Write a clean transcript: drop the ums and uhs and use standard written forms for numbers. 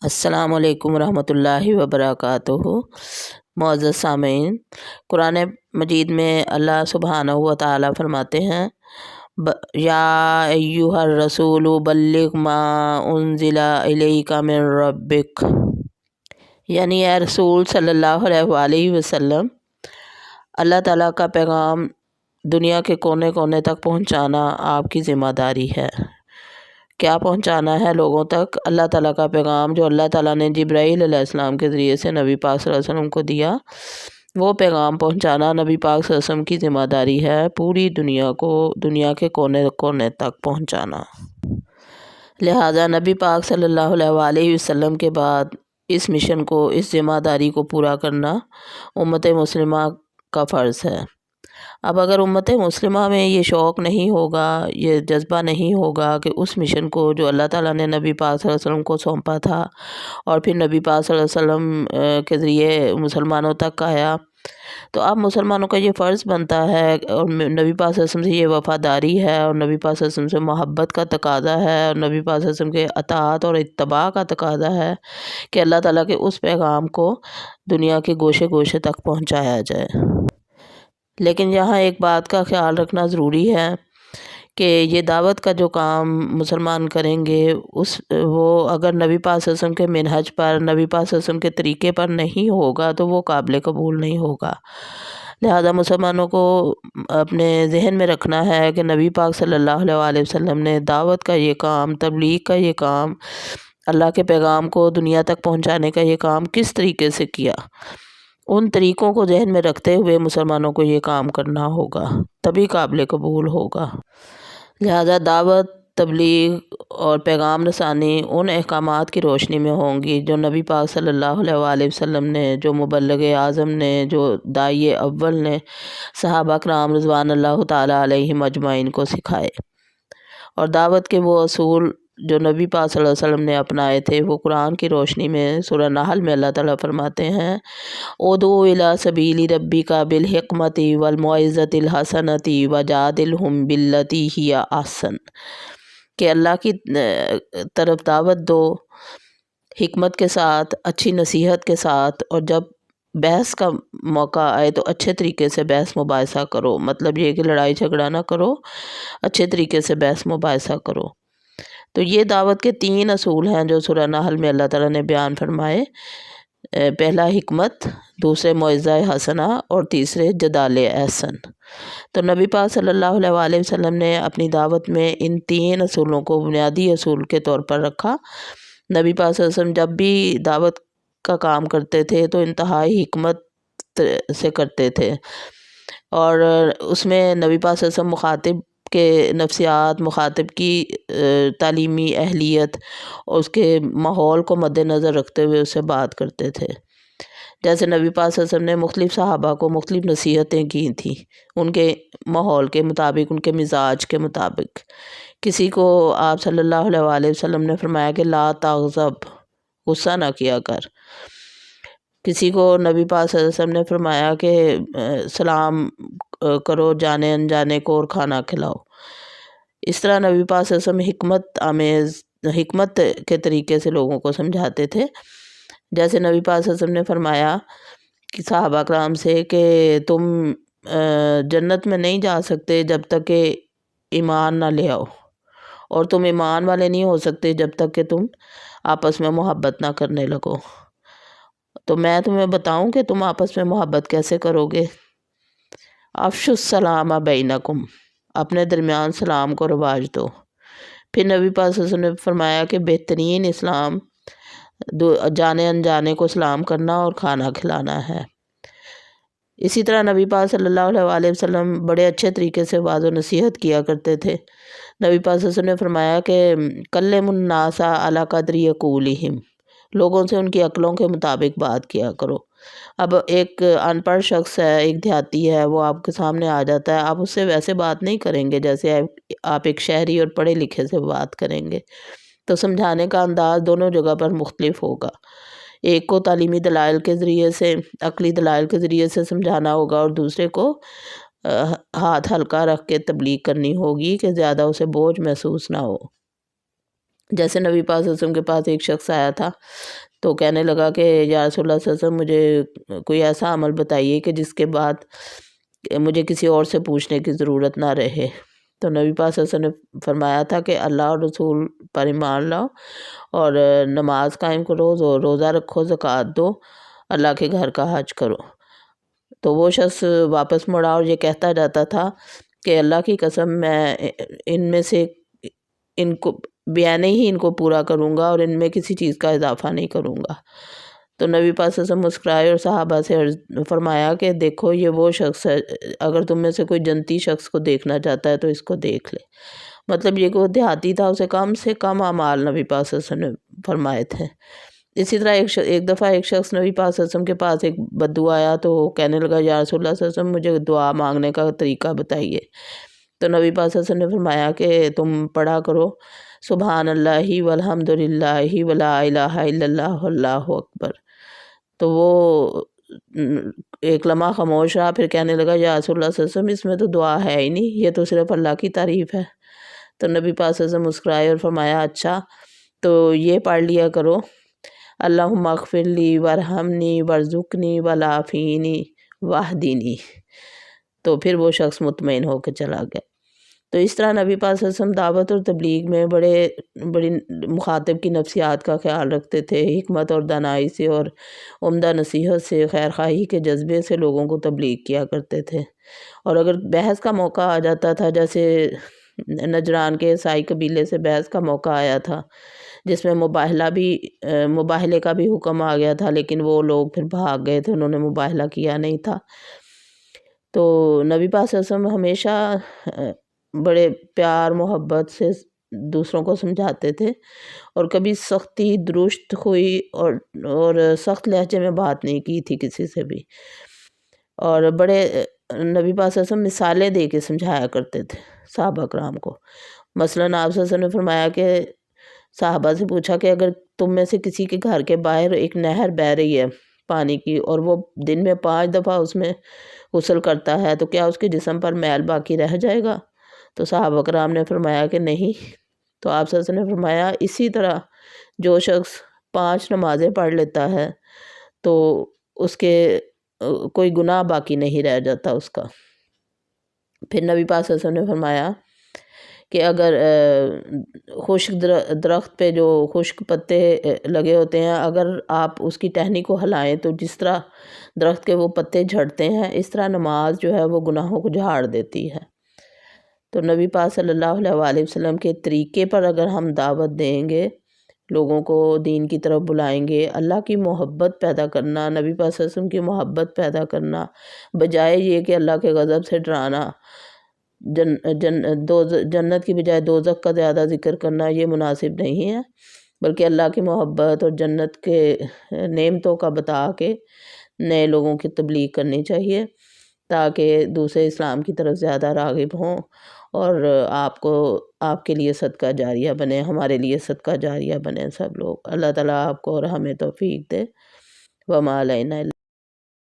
السلام علیکم ورحمۃ اللہ وبرکاتہ۔ معزز سامعین، قرآن مجید میں اللہ سبحانہ و تعالیٰ فرماتے ہیں یا ایھا الرسول بلغ ما انزل الیک من ربک، یعنی اے رسول صلی اللہ علیہ وآلہ وسلم، اللہ تعالیٰ کا پیغام دنیا کے کونے کونے تک پہنچانا آپ کی ذمہ داری ہے۔ کیا پہنچانا ہے لوگوں تک؟ اللہ تعالیٰ کا پیغام جو اللہ تعالیٰ نے جبرائیل علیہ السلام کے ذریعے سے نبی پاک صلی اللہ علیہ وسلم کو دیا، وہ پیغام پہنچانا نبی پاک صلی اللہ علیہ وسلم کی ذمہ داری ہے، پوری دنیا کو دنیا کے کونے کونے تک پہنچانا۔ لہٰذا نبی پاک صلی اللہ علیہ وآلہ وسلم کے بعد اس مشن کو، اس ذمہ داری کو پورا کرنا امت مسلمہ کا فرض ہے۔ اب اگر امت مسلمہ میں یہ شوق نہیں ہوگا، یہ جذبہ نہیں ہوگا کہ اس مشن کو جو اللہ تعالیٰ نے نبی پاک صلی اللہ علیہ وسلم کو سونپا تھا اور پھر نبی پاک صلی اللہ علیہ وسلم کے ذریعے مسلمانوں تک آیا، تو اب مسلمانوں کا یہ فرض بنتا ہے اور نبی پاک صلی اللہ علیہ وسلم سے یہ وفاداری ہے اور نبی پاک صلی اللہ علیہ وسلم سے محبت کا تقاضا ہے اور نبی پاک صلی اللہ علیہ وسلم کے اطاعت اور اتباع کا تقاضا ہے کہ اللہ تعالیٰ کے اس پیغام کو دنیا کے گوشے گوشے تک پہنچایا جائے۔ لیکن یہاں ایک بات کا خیال رکھنا ضروری ہے کہ یہ دعوت کا جو کام مسلمان کریں گے، وہ اگر نبی پاک صلی اللہ علیہ وسلم کے منہج پر، نبی پاک صلی اللہ علیہ وسلم کے طریقے پر نہیں ہوگا تو وہ قابل قبول نہیں ہوگا۔ لہذا مسلمانوں کو اپنے ذہن میں رکھنا ہے کہ نبی پاک صلی اللہ علیہ وآلہ وسلم نے دعوت کا یہ کام، تبلیغ کا یہ کام، اللہ کے پیغام کو دنیا تک پہنچانے کا یہ کام کس طریقے سے کیا۔ ان طریقوں کو ذہن میں رکھتے ہوئے مسلمانوں کو یہ کام کرنا ہوگا، تبھی قابل قبول ہوگا۔ لہذا دعوت، تبلیغ اور پیغام رسانی ان احکامات کی روشنی میں ہوں گی جو نبی پاک صلی اللہ علیہ وآلہ وسلم نے، جو مبلغ اعظم نے، جو داعی اول نے صحابہ کرام رضوان اللہ تعالیٰ علیہم اجمعین کو سکھائے۔ اور دعوت کے وہ اصول جو نبی پاک صلی اللہ علیہ وسلم نے اپنائے تھے، وہ قرآن کی روشنی میں سورہ نحل میں اللہ تعالیٰ فرماتے ہیں ادعو الی سبیل ربک بالحکمۃ والموعظۃ الحسنۃ وجادلہم باللتی ہی احسن، کہ اللہ کی طرف دعوت دو حکمت کے ساتھ، اچھی نصیحت کے ساتھ، اور جب بحث کا موقع آئے تو اچھے طریقے سے بحث مباحثہ کرو، مطلب یہ کہ لڑائی جھگڑا نہ کرو، اچھے طریقے سے بحث مباحثہ کرو۔ تو یہ دعوت کے 3 اصول ہیں جو سورہ نحل میں اللہ تعالیٰ نے بیان فرمائے۔ پہلا حکمت، دوسرے موعظہ حسنہ اور تیسرے جدال احسن۔ تو نبی پاک صلی اللہ علیہ وآلہ وسلم نے اپنی دعوت میں ان 3 اصولوں کو بنیادی اصول کے طور پر رکھا۔ نبی پاک صلی اللہ علیہ وسلم جب بھی دعوت کا کام کرتے تھے تو انتہائی حکمت سے کرتے تھے، اور اس میں نبی پاک صلی اللہ علیہ وسلم مخاطب کے نفسیات، مخاطب کی تعلیمی اہلیت اور اس کے ماحول کو مد نظر رکھتے ہوئے اس سے بات کرتے تھے۔ جیسے نبی پاک صلی اللہ علیہ وسلم نے مختلف صحابہ کو مختلف نصیحتیں کی تھیں، ان کے ماحول کے مطابق، ان کے مزاج کے مطابق۔ کسی کو آپ صلی اللہ علیہ وآلہ وسلم نے فرمایا کہ لا تغضب، غصہ نہ کیا کر۔ کسی کو نبی پاک صلی اللہ علیہ وسلم نے فرمایا کہ سلام کرو جانے انجانے کو اور کھانا کھلاؤ۔ اس طرح نبی پاک صلی اللہ علیہ وسلم حکمت کے طریقے سے لوگوں کو سمجھاتے تھے۔ جیسے نبی پاک صلی اللہ علیہ وسلم نے فرمایا کہ صحابہ کرام سے کہ تم جنت میں نہیں جا سکتے جب تک کہ ایمان نہ لے آؤ، اور تم ایمان والے نہیں ہو سکتے جب تک کہ تم آپس میں محبت نہ کرنے لگو۔ تو میں تمہیں بتاؤں کہ تم آپس میں محبت کیسے کرو گے؟ افشوا السلام بینکم، اپنے درمیان سلام کو رواج دو۔ پھر نبی پاک صلی اللہ علیہ وسلم نے فرمایا کہ بہترین اسلام جانے انجانے کو سلام کرنا اور کھانا کھلانا ہے۔ اسی طرح نبی پاک صلی اللہ علیہ وآلہ وسلم بڑے اچھے طریقے سے واعظ و نصیحت کیا کرتے تھے۔ نبی پاک صلی اللہ علیہ وسلم نے فرمایا کہ کلموا الناس علی قدر عقولہم، لوگوں سے ان کی عقلوں کے مطابق بات کیا کرو۔ اب ایک ان پڑھ شخص ہے، ایک دیہاتی ہے، وہ آپ کے سامنے آ جاتا ہے، آپ اس سے ویسے بات نہیں کریں گے جیسے آپ ایک شہری اور پڑھے لکھے سے بات کریں گے۔ تو سمجھانے کا انداز دونوں جگہ پر مختلف ہوگا۔ ایک کو تعلیمی دلائل کے ذریعے سے، عقلی دلائل کے ذریعے سے سمجھانا ہوگا، اور دوسرے کو ہاتھ ہلکا رکھ کے تبلیغ کرنی ہوگی کہ زیادہ اسے بوجھ محسوس نہ ہو۔ جیسے نبی پاک صلی اللہ علیہ وسلم کے پاس ایک شخص آیا تھا تو کہنے لگا کہ یا رسول اللہ صلی اللہ علیہ وسلم مجھے کوئی ایسا عمل بتائیے کہ جس کے بعد مجھے کسی اور سے پوچھنے کی ضرورت نہ رہے۔ تو نبی پاک صلی اللہ علیہ وسلم نے فرمایا تھا کہ اللہ اور رسول پر ایمان لاؤ اور نماز قائم کرو، روزہ رکھو، زکوٰۃ دو، اللہ کے گھر کا حج کرو۔ تو وہ شخص واپس مڑا اور یہ کہتا جاتا تھا کہ اللہ کی قسم میں ان میں سے ان کو بیانے ہی ان کو پورا کروں گا اور ان میں کسی چیز کا اضافہ نہیں کروں گا۔ تو نبی پاک صلی اللہ علیہ وسلم مسکرائے اور صحابہ سے فرمایا کہ دیکھو یہ وہ شخص ہے، اگر تم میں سے کوئی جنتی شخص کو دیکھنا چاہتا ہے تو اس کو دیکھ لے۔ مطلب یہ کہ وہ دیہاتی تھا، اسے کم سے کم اعمال نبی پاک صلی اللہ علیہ وسلم نے فرمائے تھے۔ اسی طرح ایک دفعہ ایک شخص نبی پاک صلی اللہ علیہ وسلم کے پاس ایک بدو آیا تو کہنے لگا یا رسول اللہ صلی اللہ علیہ وسلم مجھے دعا مانگنے کا طریقہ بتائیے۔ تو نبی پاک صلی اللہ علیہ وسلم نے فرمایا کہ تم پڑھا کرو سبحان اللہ والحمد للہ ولا الہ الا اللہ واللہ اکبر۔ تو وہ ایک لمحہ خاموش رہا، پھر کہنے لگا یا رسول اللہ صلی اللہ علیہ وسلم اس میں تو دعا ہے ہی نہیں، یہ تو صرف اللہ کی تعریف ہے۔ تو نبی پاک صلی اللہ علیہ وسلم مسکرائے اور فرمایا اچھا تو یہ پڑھ لیا کرو اللہم اغفر لی وارحمنی وارزقنی والعافینی واہدینی۔ تو پھر وہ شخص مطمئن ہو کے چلا گیا۔ تو اس طرح نبی پاک صلی اللہ علیہ وسلم دعوت اور تبلیغ میں بڑی مخاطب کی نفسیات کا خیال رکھتے تھے، حکمت اور دانائی سے اور عمدہ نصیحت سے، خیر خواہی کے جذبے سے لوگوں کو تبلیغ کیا کرتے تھے۔ اور اگر بحث کا موقع آ جاتا تھا، جیسے نجران کے عیسائی قبیلے سے بحث کا موقع آیا تھا جس میں مباہلے کا بھی حکم آ گیا تھا، لیکن وہ لوگ پھر بھاگ گئے تھے، انہوں نے مباہلہ کیا نہیں تھا۔ تو نبی پاک صلی اللہ علیہ وسلم ہمیشہ بڑے پیار محبت سے دوسروں کو سمجھاتے تھے اور کبھی سختی درست ہوئی اور سخت لہجے میں بات نہیں کی تھی کسی سے بھی، اور بڑے نبی پاک صلی اللہ علیہ وسلم مثالیں دے کے سمجھایا کرتے تھے صحابہ کرام کو۔ مثلاً آپ صلی اللہ علیہ وسلم نے فرمایا کہ صحابہ سے پوچھا کہ اگر تم میں سے کسی کے گھر کے باہر ایک نہر بہہ رہی ہے پانی کی اور وہ دن میں 5 دفعہ اس میں غسل کرتا ہے تو کیا اس کے جسم پر میل باقی رہ جائے گا؟ تو صحابہ کرام نے فرمایا کہ نہیں۔ تو آپ صلی اللہ علیہ وسلم نے فرمایا اسی طرح جو شخص 5 نمازیں پڑھ لیتا ہے تو اس کے کوئی گناہ باقی نہیں رہ جاتا اس کا۔ پھر نبی پاک صلی اللہ علیہ وسلم نے فرمایا کہ اگر خشک درخت پہ جو خشک پتے لگے ہوتے ہیں، اگر آپ اس کی ٹہنی کو ہلائیں تو جس طرح درخت کے وہ پتے جھڑتے ہیں، اس طرح نماز جو ہے وہ گناہوں کو جھاڑ دیتی ہے۔ تو نبی پاک صلی اللہ علیہ وآلہ وسلم کے طریقے پر اگر ہم دعوت دیں گے، لوگوں کو دین کی طرف بلائیں گے، اللہ کی محبت پیدا کرنا، نبی پاک صلی اللہ علیہ وسلم کی محبت پیدا کرنا، بجائے یہ کہ اللہ کے غضب سے ڈرانا، جنت کی بجائے دوزخ کا زیادہ ذکر کرنا، یہ مناسب نہیں ہے، بلکہ اللہ کی محبت اور جنت کے نعمتوں کا بتا کے نئے لوگوں کی تبلیغ کرنی چاہیے تاکہ دوسرے اسلام کی طرف زیادہ راغب ہوں اور آپ کے لیے صدقہ جاریہ بنے، ہمارے لیے صدقہ جاریہ بنے سب لوگ۔ اللہ تعالیٰ آپ کو اور ہمیں توفیق دے۔ وما علینا